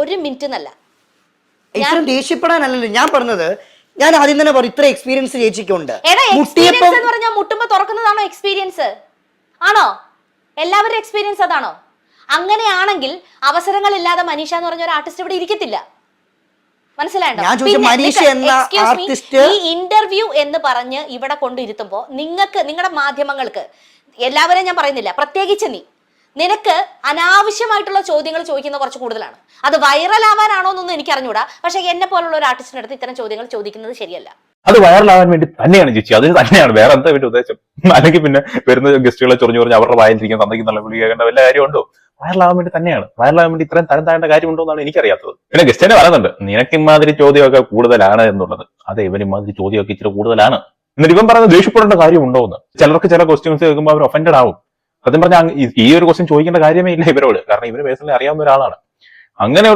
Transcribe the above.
1 minute എന്നല്ല. ഇത്രയും ദേഷ്യപ്പെടാനല്ലല്ലോ ഞാൻ പറഞ്ഞത്. ഞാൻ ആദ്യം തന്നെ പറയും, ഇത്ര എക്സ്പീരിയൻസ് ചേച്ചിക്കുണ്ട്. എക്സ്പീരിയൻസ് എന്ന് പറഞ്ഞാൽ മുട്ടുമ്പോ തുറക്കുന്നതാണോ എക്സ്പീരിയൻസ്? ആണോ? എല്ലാവരുടെ എക്സ്പീരിയൻസ് അതാണോ? അങ്ങനെയാണെങ്കിൽ അവസരങ്ങളില്ലാതെ മനീഷ എന്ന് പറഞ്ഞ ഒരു ആർട്ടിസ്റ്റ് ഇവിടെ ഇരിക്കത്തില്ല. മനസ്സിലായോ? ഈ ഇന്റർവ്യൂ എന്ന് പറഞ്ഞ് ഇവിടെ കൊണ്ടിരുത്തുമ്പോ നിങ്ങൾക്ക്, നിങ്ങളുടെ മാധ്യമങ്ങൾക്ക്, എല്ലാവരെയും ഞാൻ പറയുന്നില്ല, പ്രത്യേകിച്ച് നിനക്ക് അനാവശ്യമായിട്ടുള്ള ചോദ്യങ്ങൾ ചോദിക്കുന്ന കുറച്ച് കൂടുതലാണ്. അത് വൈറൽ ആവാനാണോ എന്നൊന്നും എനിക്ക് അറിഞ്ഞൂടാ. പക്ഷെ എന്നെ പോലുള്ള ഒരു ആർട്ടിസ്റ്റിന്റെ അടുത്ത് ഇത്തരം ചോദ്യങ്ങൾ ചോദിക്കുന്നത് ശരിയല്ല. അത് വൈറലാവാൻ വേണ്ടി തന്നെയാണ് ചേച്ചി, അതിന് തന്നെയാണ്, വേറെ എന്താ വേണ്ടി ഉദ്ദേശം? അല്ലെങ്കിൽ പിന്നെ വരുന്ന ഗസ്റ്റുകളെ ചൊറിഞ്ഞു പറഞ്ഞ് അവരുടെ വായിലിരിക്കാൻ തന്നിക്കുന്നുള്ള വിളി കേൾക്കേണ്ട വല്ല കാര്യമുണ്ടോ? വൈറലാവാൻ വേണ്ടി തന്നെയാണ്. വൈറലാവാൻ വേണ്ടി ഇത്രയും തരം താഴേണ്ട കാര്യമുണ്ടോ എന്നാണ് എനിക്കറിയാത്തത്. പിന്നെ ഗസ്റ്റ് തന്നെ പറയുന്നുണ്ട്, നിനക്ക് ഇമാതിരി ചോദ്യമൊക്കെ കൂടുതലാണ് എന്നുള്ളത്. അതെ, ഇവൻ ഇമാതിരി ചോദ്യമൊക്കെ ഇച്ചിരി കൂടുതലാണ്. എന്നിട്ട് ഇവൻ പറയുന്നത് ദേഷ്യപ്പെടേണ്ട കാര്യമുണ്ടോ എന്ന്. ചിലർക്ക് ചില ക്വസ്റ്റ്യൻസ് കേൾക്കുമ്പോൾ അവർ ഒഫൻഡഡ് ആവും. സത്യം പറഞ്ഞാൽ ഈ ഒരു ക്വസ്റ്റ്യൻ ചോദിക്കേണ്ട കാര്യമേ ഇല്ല ഇവരോട്. കാരണം ഇവര് പേഴ്സണലി അറിയാവുന്ന ഒരാളാണ്. അങ്ങനെ ഒരു